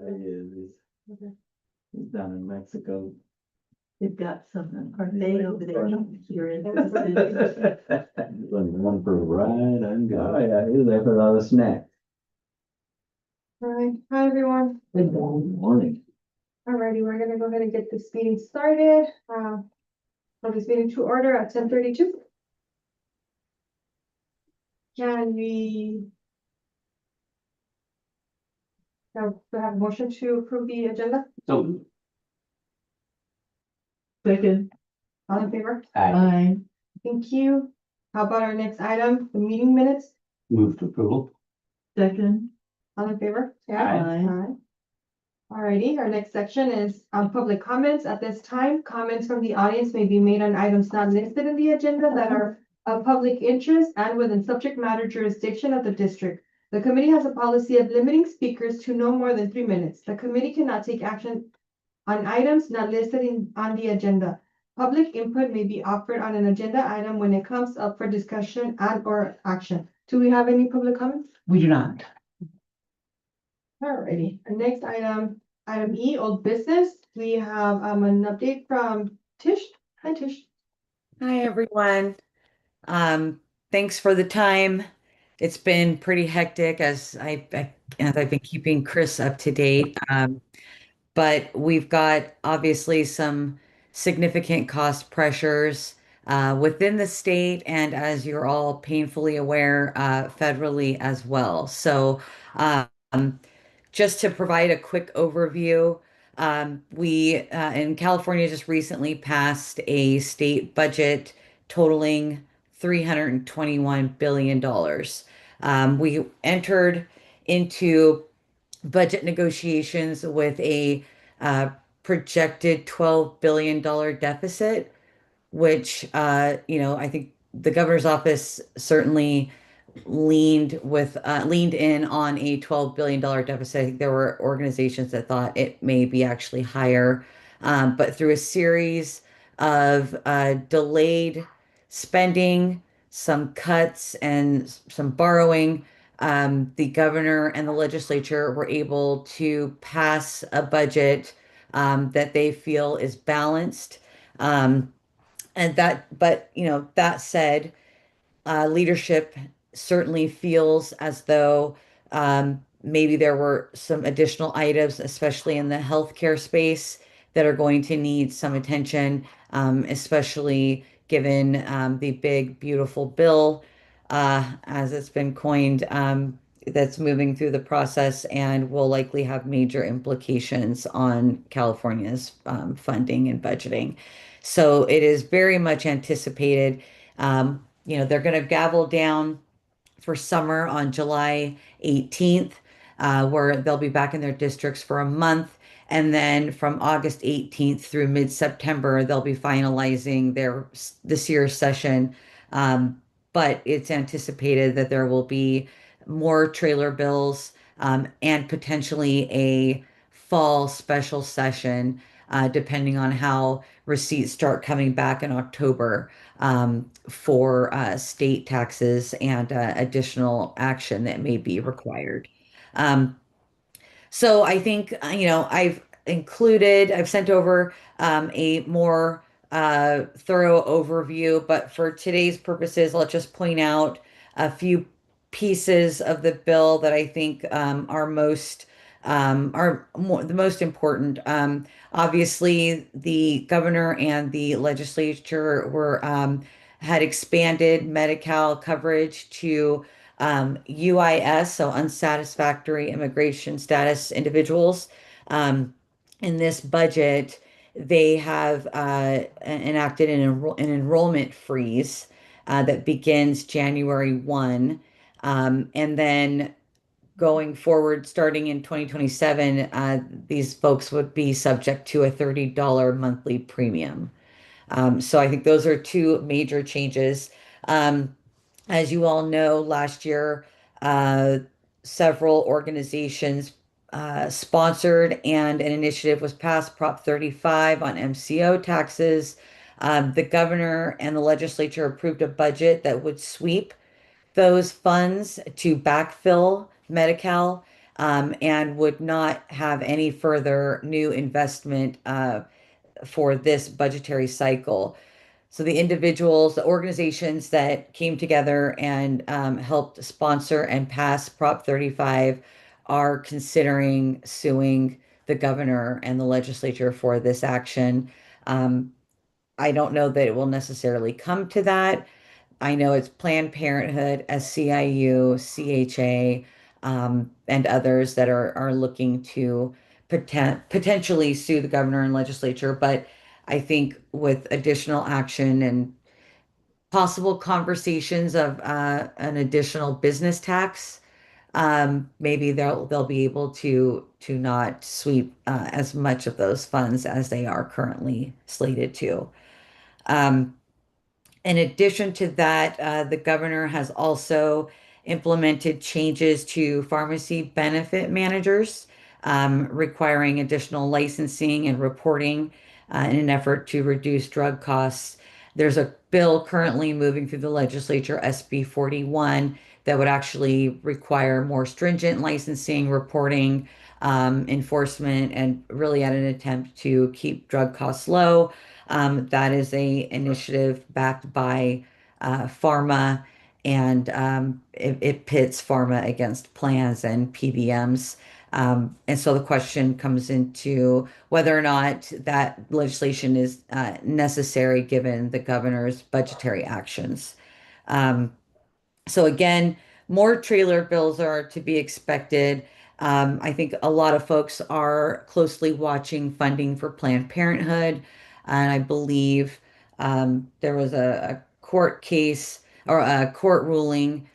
Okay. He's down in Mexico. They've got some parfait over there. If you're interested. One for a ride, I'm good. Oh, yeah, he's there for all the snacks. All right, hi everyone. Good morning. Alrighty, we're gonna go ahead and get this meeting started. Call this meeting to order at 10:32. Can we have a motion to approve the agenda? So. Second, All in favor? aye. Thank you. How about our next item, the meeting minutes? Move to approval. Second, All in favor? aye. Alrighty, our next section is public comments. At this time, comments from the audience may be made on items not listed in the agenda that are of public interest and within subject matter jurisdiction of the district. The committee has a policy of limiting speakers to no more than 3 minutes. The committee cannot take action on items not listed on the agenda. Public input may be offered on an agenda item when it comes up for discussion and or action. Do we have any public comments? We do not. Alrighty, our next item, item E, old business. We have an update from Tish. Hi, Tish. Hi, everyone. Thanks for the time. It's been pretty hectic as I've been keeping Chris up to date. But we've got obviously some significant cost pressures within the state, and as you're all painfully aware, federally as well. So, just to provide a quick overview, we in California just recently passed a state budget totaling $321 billion. We entered into budget negotiations with a projected $12 billion deficit, which, I think the governor's office certainly leaned in on a $12 billion deficit. I think there were organizations that thought it may be actually higher. But through a series of delayed spending, some cuts, and some borrowing, the governor and the legislature were able to pass a budget that they feel is balanced. That said, leadership certainly feels as though maybe there were some additional items, especially in the healthcare space, that are going to need some attention, especially given the big, beautiful bill, as it's been coined, that's moving through the process and will likely have major implications on California's funding and budgeting. So it is very much anticipated. They're going to gavel down for summer on July 18th, where they'll be back in their districts for a month. And then from August 18th through mid-September, they'll be finalizing this year's session. But it's anticipated that there will be more trailer bills and potentially a fall special session, depending on how receipts start coming back in October, for state taxes and additional action that may be required. So I think, I've sent over a more thorough overview, but for today's purposes, I'll just point out a few pieces of the bill that I think the most important. Obviously, the governor and the legislature had expanded Medi-Cal coverage to UIS, so unsatisfactory immigration status individuals. In this budget, they have enacted an enrollment freeze that begins January 1. And then going forward, starting in 2027, these folks would be subject to a $30 monthly premium. So I think those are two major changes. As you all know, last year, several organizations sponsored and an initiative was passed, Prop 35 on MCO taxes. The governor and the legislature approved a budget that would sweep those funds to backfill Medi-Cal. and would not have any further new investment for this budgetary cycle. So the individuals, the organizations that came together and helped sponsor and pass Prop 35 are considering suing the governor and the legislature for this action. Um, I don't know that it will necessarily come to that. I know it's Planned Parenthood, SCIU, CHA, and others that are looking to potentially sue the governor and legislature. But I think with additional action and possible conversations of an additional business tax, maybe they'll be able to not sweep as much of those funds as they are currently slated to. Um, in addition to that, the governor has also implemented changes to pharmacy benefit managers, requiring additional licensing and reporting in an effort to reduce drug costs. There's a bill currently moving through the legislature, SB 41, that would actually require more stringent licensing, reporting, enforcement, and really at an attempt to keep drug costs low. That is a initiative backed by pharma, and it pits pharma against plans and PBMs. And so the question comes into whether or not that legislation is necessary given the governor's budgetary actions. Um, so again, more trailer bills are to be expected. I think a lot of folks are closely watching funding for Planned Parenthood, and I believe there was a court case or a court ruling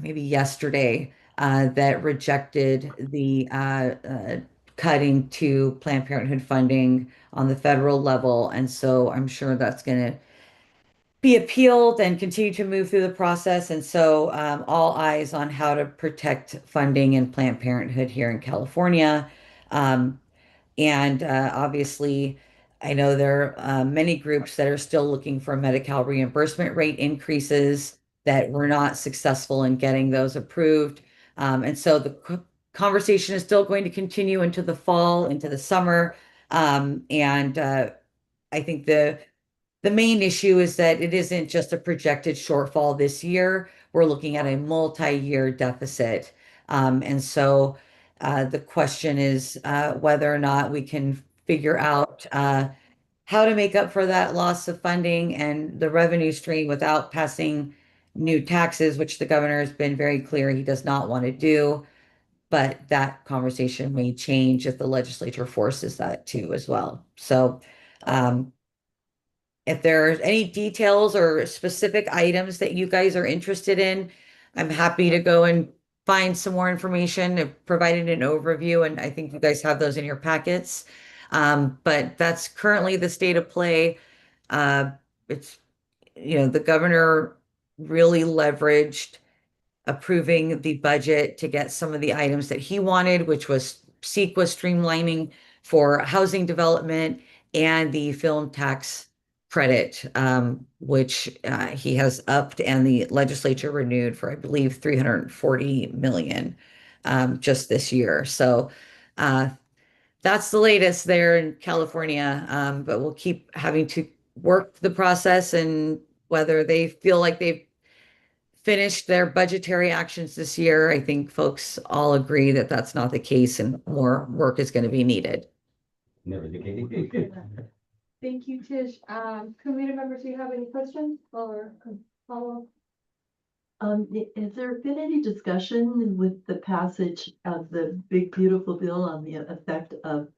maybe yesterday that rejected the cutting to Planned Parenthood funding on the federal level, and so I'm sure that's going to be appealed and continue to move through the process. And so, all eyes on how to protect funding in Planned Parenthood here in California. Um, and obviously, I know there are many groups that are still looking for Medi-Cal reimbursement rate increases that were not successful in getting those approved. And so the conversation is still going to continue into the fall, into the summer. And I think the main issue is that it isn't just a projected shortfall this year. We're looking at a multi-year deficit. And so the question is whether or not we can figure out how to make up for that loss of funding and the revenue stream without passing new taxes, which the governor has been very clear he does not want to do. But that conversation may change if the legislature forces that to as well. So, if there's any details or specific items that you guys are interested in, I'm happy to go and find some more information. I've provided an overview, and I think you guys have those in your packets. But that's currently the state of play. Uh, it's, the governor really leveraged approving the budget to get some of the items that he wanted, which was CEQA streamlining for housing development and the film tax credit, which he has upped and the legislature renewed for, I believe, 340 million just this year. So that's the latest there in California. But we'll keep having to work the process, and whether they feel like they've finished their budgetary actions this year, I think folks all agree that that's not the case and more work is going to be needed. Never the case. Thank you, Tish. Committee members, do you have any questions or follow-up? Has there been any discussion with the passage of the big beautiful bill on the effect of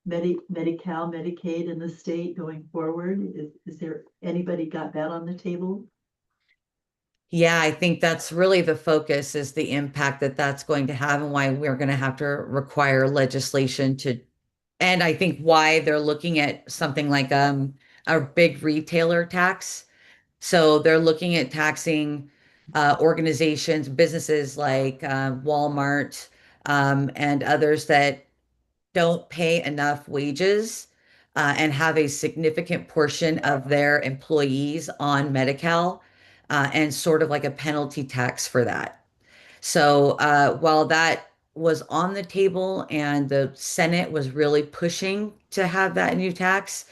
Medi-Cal, Medicaid in the state going forward? Is there anybody got that on the table? Yeah, I think that's really the focus, is the impact that that's going to have and why we're going to have to require legislation to, and I think why they're looking at something like a big retailer tax. So they're looking at taxing organizations, businesses like Walmart, and others that don't pay enough wages and have a significant portion of their employees on Medi-Cal, and sort of like a penalty tax for that. So while that was on the table and the Senate was really pushing to have that new tax.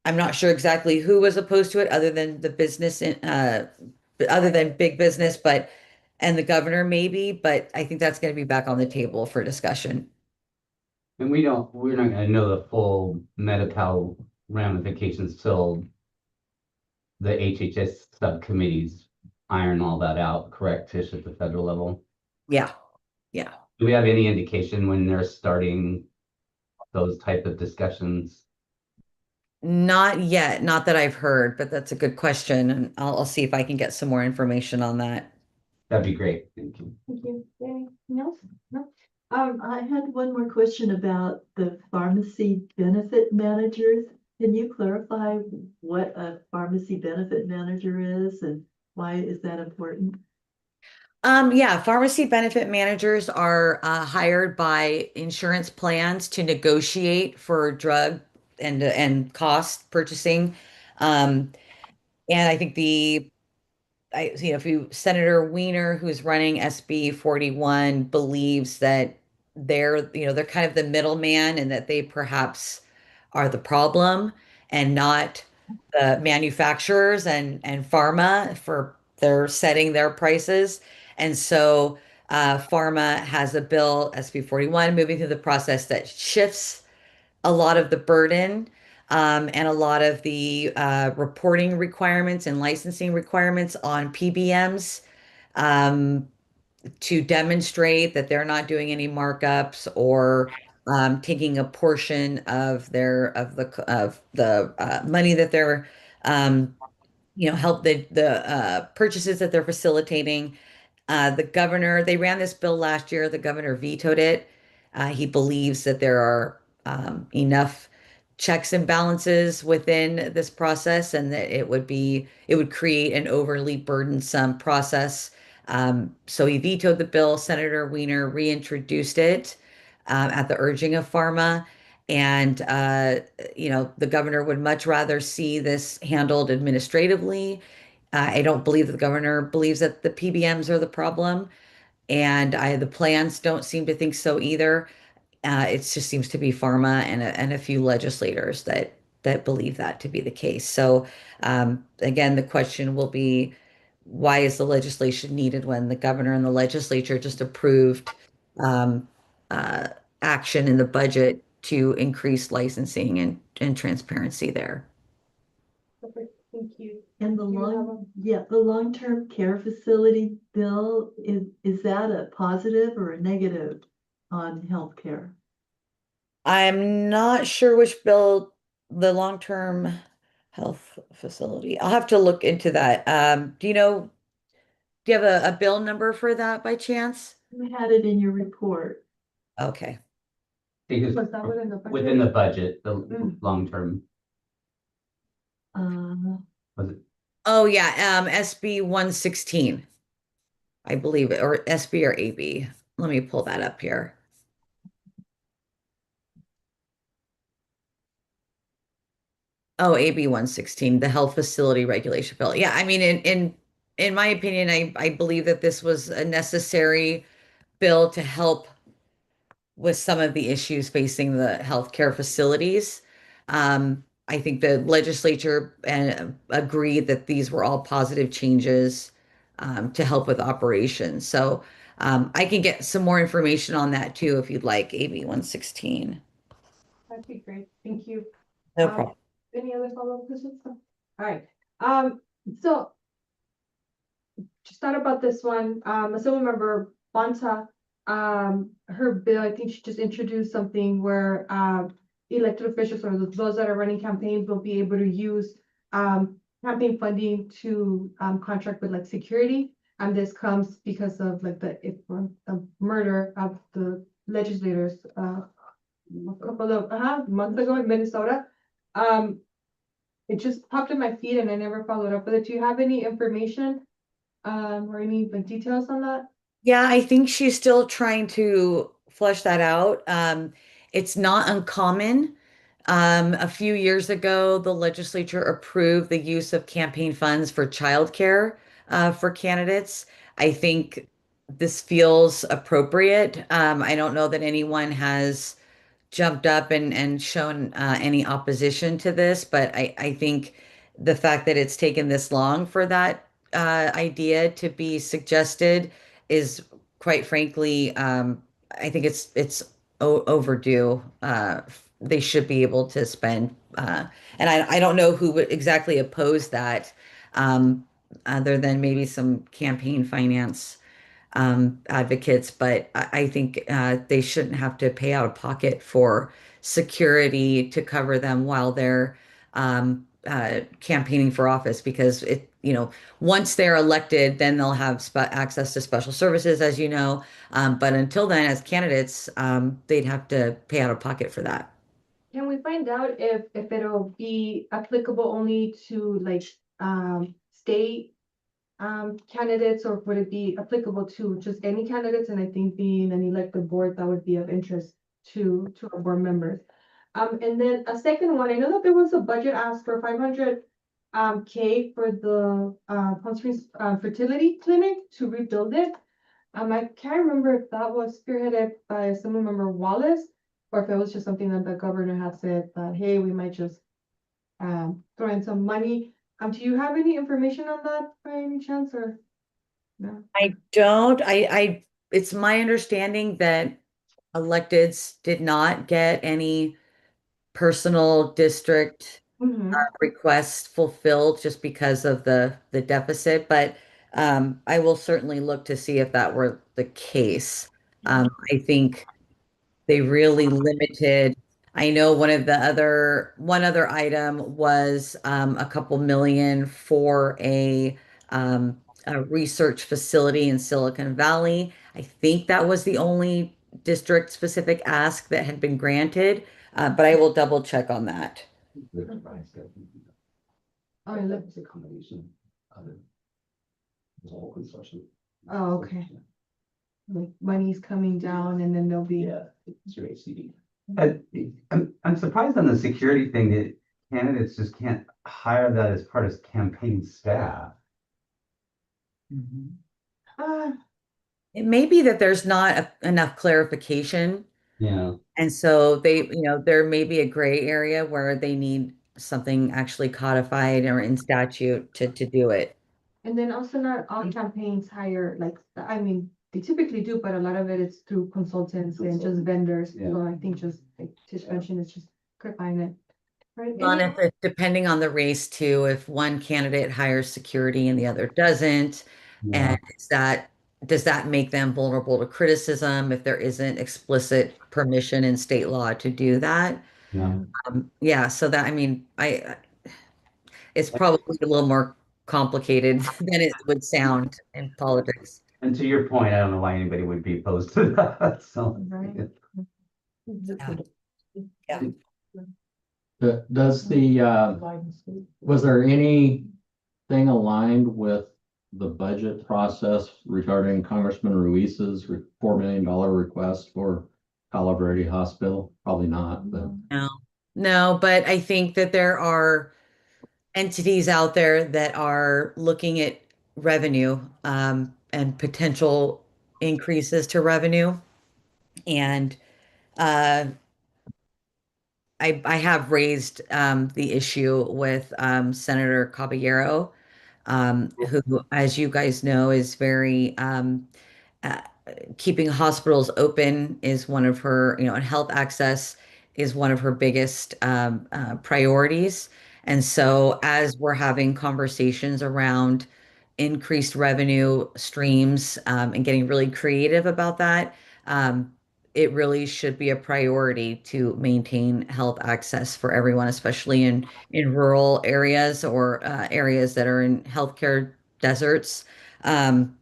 I'm not sure exactly who was opposed to it other than the business other than big business, but and the governor maybe, but I think that's going to be back on the table for discussion. And we're not gonna know the full Medi-Cal ramifications till the HHS subcommittees iron all that out, correct, Tish, at the federal level? Yeah. Yeah. Do we have any indication when they're starting those type of discussions? Not yet, not that I've heard, but that's a good question, and I'll see if I can get some more information on that. That'd be great. Thank you. Thank you. Anything else? No? I had one more question about the pharmacy benefit managers. Can you clarify what a pharmacy benefit manager is and why is that important? Yeah, pharmacy benefit managers are hired by insurance plans to negotiate for drug and cost purchasing. Um, and I think if you Senator Weiner, who's running SB 41, believes that they're kind of the middleman and that they perhaps are the problem and not the manufacturers and pharma for their setting their prices. And so pharma has a bill, SB 41, moving through the process that shifts a lot of the burden and a lot of the reporting requirements and licensing requirements on PBMs um, to demonstrate that they're not doing any markups or taking a portion of the money that they're um, help the purchases that they're facilitating. The governor, they ran this bill last year. The governor vetoed it. He believes that there are enough checks and balances within this process and that it would create an overly burdensome process. So he vetoed the bill. Senator Weiner reintroduced it at the urging of pharma. And, the governor would much rather see this handled administratively. I don't believe that the governor believes that the PBMs are the problem, and the plans don't seem to think so either. It just seems to be pharma and a few legislators that believe that to be the case. So again, the question will be, why is the legislation needed when the governor and the legislature just approved um, uh, action in the budget to increase licensing and transparency there? Perfect. Thank you. And the Do you have the long-term care facility bill, is that a positive or a negative on healthcare? I'm not sure which bill, the long-term health facility. I'll have to look into that. Do you have a bill number for that by chance? You had it in your report. Okay. Because Was that within the budget? within the budget, the Mm. long term, Uh, was it? Oh yeah, SB 116, I believe it, or SB or AB. Let me pull that up here. Oh, AB 116, the health facility regulation bill. Yeah, I mean, in my opinion, I believe that this was a necessary bill to help with some of the issues facing the healthcare facilities. I think the legislature agreed that these were all positive changes to help with operations. So I can get some more information on that too if you'd like, AB 116. That'd be great. Thank you. No Um, problem. Any other follow-up questions? All right. So just thought about this one. Assemblymember Bonta, her bill, I think she just introduced something where elected officials or those that are running campaigns will be able to use campaign funding to contract with like security. And this comes because of like the murder of the legislators a couple of months ago in Minnesota. It just popped in my feed and I never followed up with it. Do you have any information or any like details on that? Yeah, I think she's still trying to flesh that out. It's not uncommon. A few years ago, the legislature approved the use of campaign funds for childcare for candidates. I think this feels appropriate. I don't know that anyone has jumped up and shown any opposition to this, but I think the fact that it's taken this long for that idea to be suggested is quite frankly, I think it's overdue. They should be able to spend, and I don't know who would exactly oppose that, other than maybe some campaign finance advocates, but I think they shouldn't have to pay out of pocket for security to cover them while they're campaigning for office because once they're elected, then they'll have access to special services, as you know. But until then, as candidates, they'd have to pay out of pocket for that. Can we find out if it'll be applicable only to like state candidates, or would it be applicable to just any candidates? And I think being an elected board, that would be of interest to our board members. And then a second one, I know that there was a budget ask for 500 K for the Palm Springs fertility clinic to rebuild it. I can't remember if that was spearheaded by Assemblymember Wallace, or if it was just something that the governor had said that, hey, we might just throw in some money. Do you have any information on that by any chance, or no? I don't. It's my understanding that electeds did not get any personal district Mhm. requests fulfilled just because of the deficit, but I will certainly look to see if that were the case. I think they really limited. I know one other item was a couple million for a research facility in Silicon Valley. I think that was the only district specific ask that had been granted, but I will double check on that. Oh, I look- It's a combination of it. It's all construction. Oh, okay. Like money's coming down and then there'll be. Yeah, it's your HCD. I'm surprised on the security thing that candidates just can't hire that as part of campaign staff. Uh, It may be that there's not enough clarification. Yeah. And so there may be a gray area where they need something actually codified or in statute to do it. and then also not all campaigns hire like, I mean, they typically do, but a lot of it is through consultants and just vendors. Yeah. So I think just like Tish mentioned, it's just clarifying it. Right? Well, and if depending on the race too, if one candidate hires security and the other doesn't, Yeah. and does that make them vulnerable to criticism if there isn't explicit permission in state law to do that? Yeah. Yeah, so that, I mean, it's probably a little more complicated than it would sound in politics. And to your point, I don't know why anybody would be opposed to that, so. Right. Yeah. Does was there anything aligned with the budget process regarding Congressman Ruiz's $4 million request for Palo Verde Hospital? Probably not, but. No, but I think that there are entities out there that are looking at revenue and potential increases to revenue. And I have raised the issue with Senator Caballero, who, as you guys know, is very uh, keeping hospitals open is one of her, and health access is one of her biggest priorities. And so, as we're having conversations around increased revenue streams and getting really creative about that, it really should be a priority to maintain health access for everyone, especially in rural areas or areas that are in healthcare deserts. And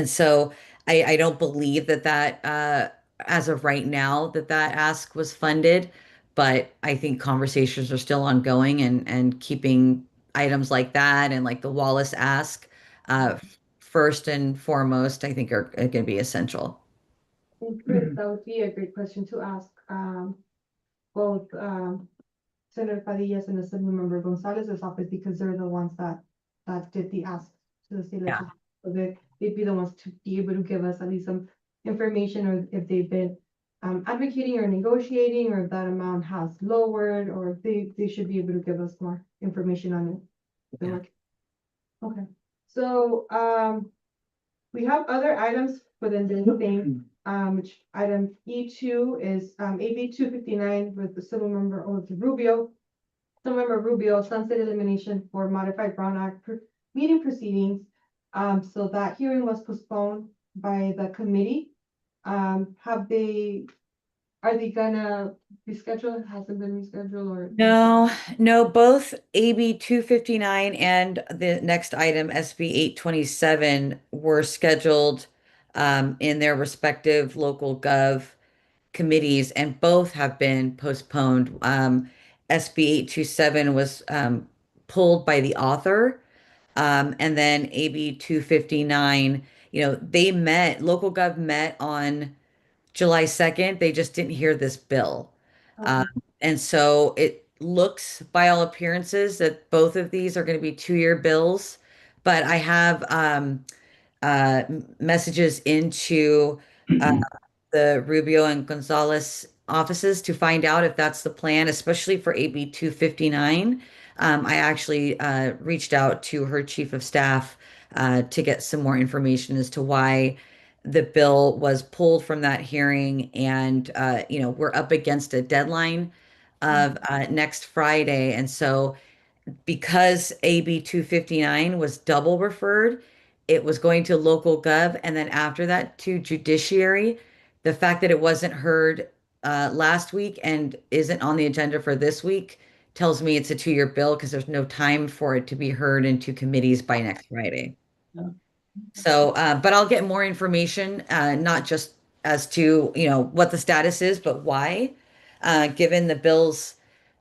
so I don't believe that as of right now that ask was funded, but I think conversations are still ongoing and keeping items like that and like the Wallace ask first and foremost, I think are going to be essential. And Chris, that would be a great question to ask, both, Senator Padillas and Assemblymember Gonzalez's office, because they're the ones that did the ask to the state Yeah. legislature. So they'd be the ones to be able to give us at least some information, or if they've been advocating or negotiating, or if that amount has lowered, or if they should be able to give us more information on it. Yeah. Okay, so, we have other items within the same, which item E2 is, AB 259 with the civil member of Rubio. Civil member Rubio, sunset elimination for modified Brown Act meeting proceedings. So that hearing was postponed by the committee. Are they gonna reschedule? Hasn't been rescheduled, or? No, both AB 259 and the next item, SB 827, were scheduled in their respective local gov committees, and both have been postponed. SB 827 was pulled by the author, and then AB 259, local gov met on July 2nd. They just didn't hear this bill. Okay. And so it looks, by all appearances, that both of these are going to be 2-year bills. But I have messages into the Rubio and Gonzalez offices to find out if that's the plan, especially for AB 259. I actually reached out to her chief of staff to get some more information as to why the bill was pulled from that hearing. And, we're up against a deadline of next Friday. And so because AB 259 was double referred, it was going to local gov and then after that to judiciary. The fact that it wasn't heard last week and isn't on the agenda for this week tells me it's a 2-year bill because there's no time for it to be heard in 2 committees by next Friday. Yeah. So, but I'll get more information, not just as to, what the status is, but why. Given the bill's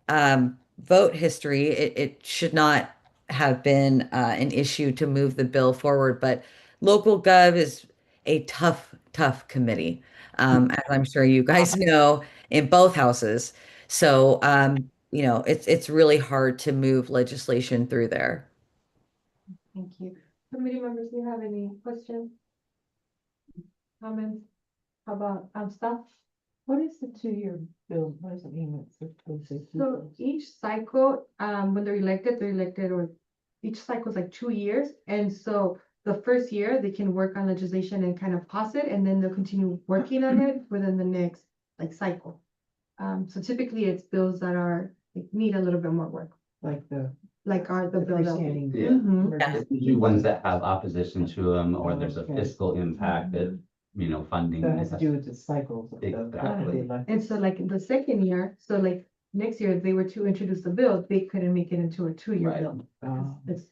vote history, it should not have been an issue to move the bill forward. But local gov is a tough committee, as I'm sure you guys know, in both houses. So, it's really hard to move legislation through there. Thank you. Committee members, do you have any questions? Comments? How about, staff? What is the 2-year bill? What does it mean? It's supposed to- So each cycle, when they're elected, or each cycle is like 2 years. And so the first year they can work on legislation and kind of pause it, and then they'll continue working on it within the next cycle. So typically it's bills that are, need a little bit more work, Like the the bill that. freestanding. Yeah. Mhm. It's usually ones that have opposition to them, or there's a Okay. fiscal impact that, funding. That has is- to do with the cycles. of the- Exactly. And so the second year, so next year, if they were to introduce the bill, they couldn't make it into a 2-year Right. bill. Oh, It's,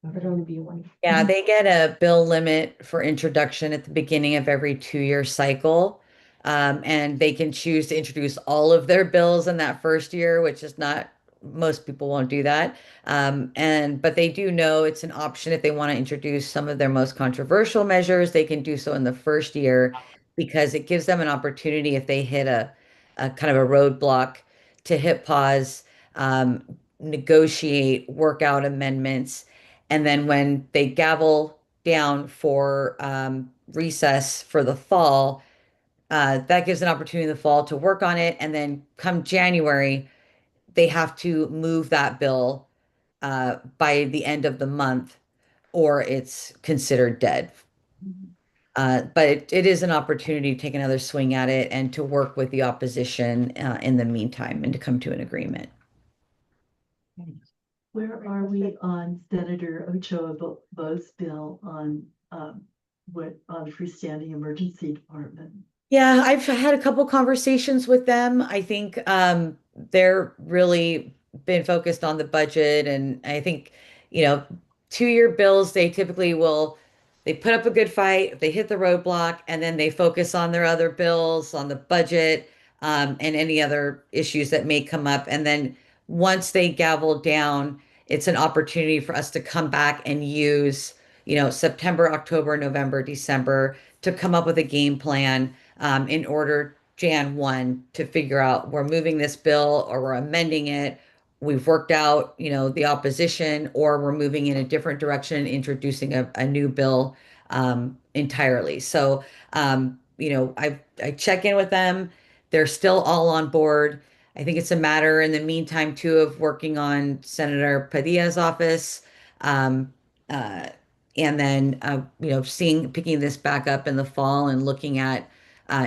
it'd only be a 1 year. Yeah, they get a bill limit for introduction at the beginning of every 2-year cycle. And they can choose to introduce all of their bills in that first year, which is not, most people won't do that. But they do know it's an option if they want to introduce some of their most controversial measures, they can do so in the first year because it gives them an opportunity if they hit a kind of a roadblock to hit pause, negotiate, work out amendments. And then when they gavel down for recess for the fall, that gives an opportunity in the fall to work on it. And then come January, they have to move that bill by the end of the month, or it's considered dead. But it is an opportunity to take another swing at it and to work with the opposition in the meantime and to come to an agreement. Where are we on Senator Ochoa Bo's bill on, on freestanding emergency department? Yeah, I've had a couple conversations with them. I think they're really been focused on the budget, and I think, 2-year bills, they typically they put up a good fight, they hit the roadblock, and then they focus on their other bills, on the budget, and any other issues that may come up. And then once they gavel down, it's an opportunity for us to come back and use, September, October, November, December to come up with a game plan in order Jan 1 to figure out we're moving this bill or we're amending it. We've worked out, the opposition, or we're moving in a different direction, introducing a new bill entirely. So, I check in with them. They're still all on board. I think it's a matter in the meantime too of working on Senator Padilla's office. Um, uh, and then, picking this back up in the fall and looking at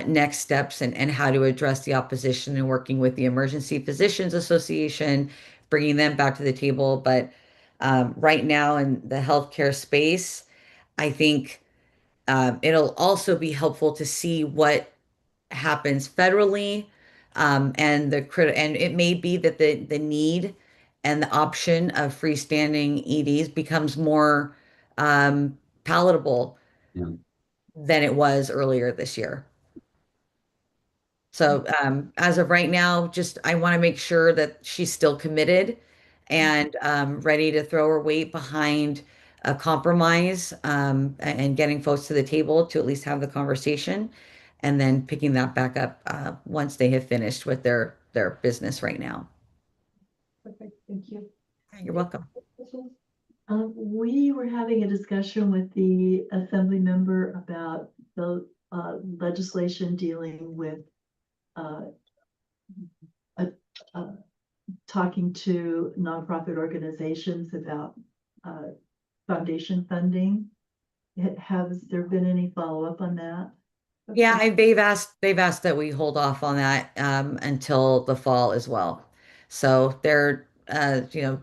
next steps and how to address the opposition and working with the Emergency Physicians Association, bringing them back to the table. But right now in the healthcare space, I think it'll also be helpful to see what happens federally, and it may be that the need and the option of freestanding EDs becomes more palatable Yeah. than it was earlier this year. So as of right now, just I want to make sure that she's still committed and ready to throw her weight behind a compromise, and getting folks to the table to at least have the conversation, and then picking that back up once they have finished with their business right now. Perfect, thank you. You're welcome. Questions? We were having a discussion with the assembly member about the legislation dealing with uh, uh, uh, talking to nonprofit organizations about foundation funding. Has there been any follow-up on that? Yeah, they've asked that we hold off on that until the fall as well. So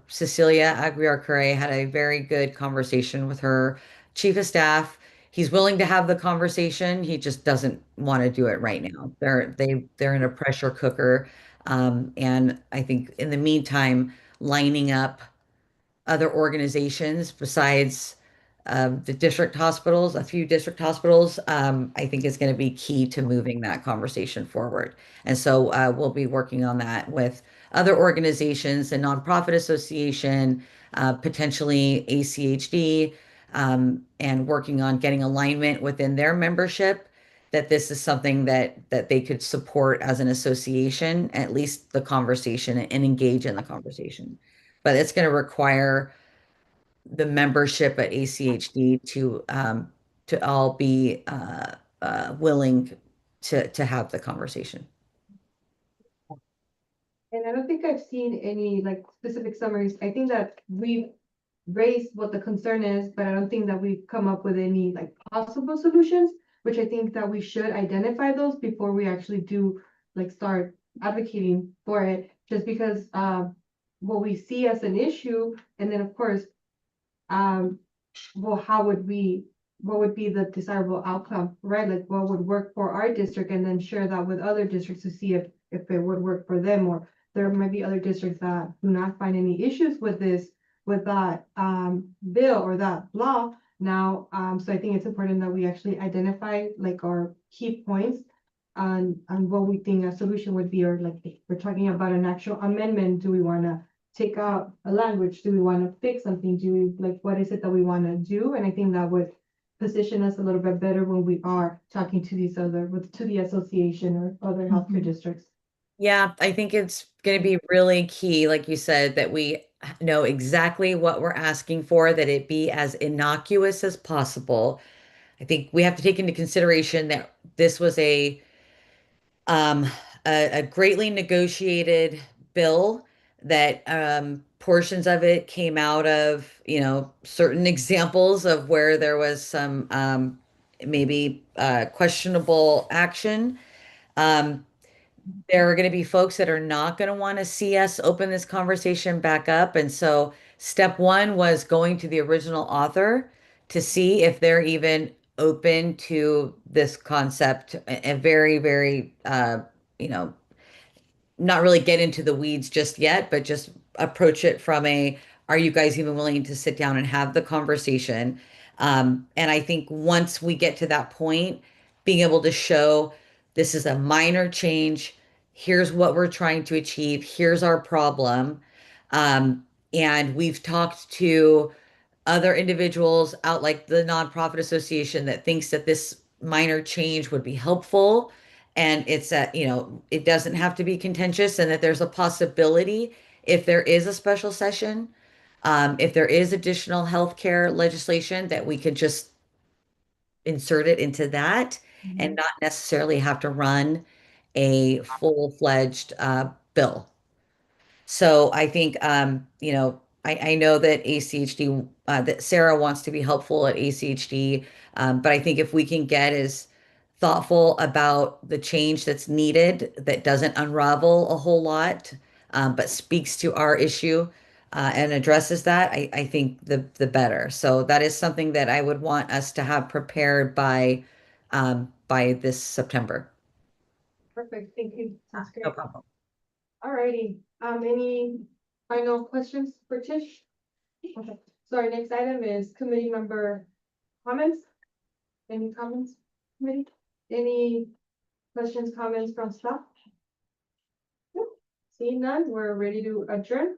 Cecilia Aguiar-Curry had a very good conversation with her chief of staff. He's willing to have the conversation. He just doesn't want to do it right now. They're in a pressure cooker. And I think in the meantime, lining up other organizations besides the district hospitals, a few district hospitals, I think is going to be key to moving that conversation forward. And so we'll be working on that with other organizations, the Nonprofit Association, potentially ACHD, and working on getting alignment within their membership that this is something that they could support as an association, at least the conversation and engage in the conversation. But it's going to require the membership at ACHD to all be willing to have the conversation. And I don't think I've seen any like specific summaries. I think that we've raised what the concern is, but I don't think that we've come up with any like possible solutions, which I think that we should identify those before we actually do like start advocating for it, just because what we see as an issue, and then of course, well, what would be the desirable outcome, right? Like what would work for our district, and then share that with other districts to see if it would work for them, or there might be other districts that do not find any issues with this, with that bill or that law now. So I think it's important that we actually identify like our key points on what we think a solution would be, or like if we're talking about an actual amendment, do we want to take out a language? Do we want to fix something? Do we like, what is it that we want to do? And I think that would position us a little bit better when we are talking to to the association or other healthcare districts. Yeah, I think it's going to be really key, like you said, that we know exactly what we're asking for, that it be as innocuous as possible. I think we have to take into consideration that this was um, a greatly negotiated bill that portions of it came out of, certain examples of where there was some maybe questionable action. Um, there are going to be folks that are not going to want to see us open this conversation back up. And so step one was going to the original author to see if they're even open to this concept, a very, very, you know, not really get into the weeds just yet, but just approach it from are you guys even willing to sit down and have the conversation? And I think once we get to that point, being able to show this is a minor change, here's what we're trying to achieve, here's our problem. And we've talked to other individuals out like the nonprofit association that thinks that this minor change would be helpful, and it's that it doesn't have to be contentious, and that there's a possibility if there is a special session, if there is additional healthcare legislation, that we could just insert it into that and not necessarily have to run a full-fledged bill. So I think, I know that ACHD, that Sarah wants to be helpful at ACHD, but I think if we can get as thoughtful about the change that's needed, that doesn't unravel a whole lot, but speaks to our issue, and addresses that, I think the better. So that is something that I would want us to have prepared by this September. Perfect, thank you. Sounds No great. problem. Alrighty, any final questions for Tish? Okay, so our next item is committee member comments. Any comments, committee? Any questions, comments from staff? Nope. Seeing none, we're ready to adjourn.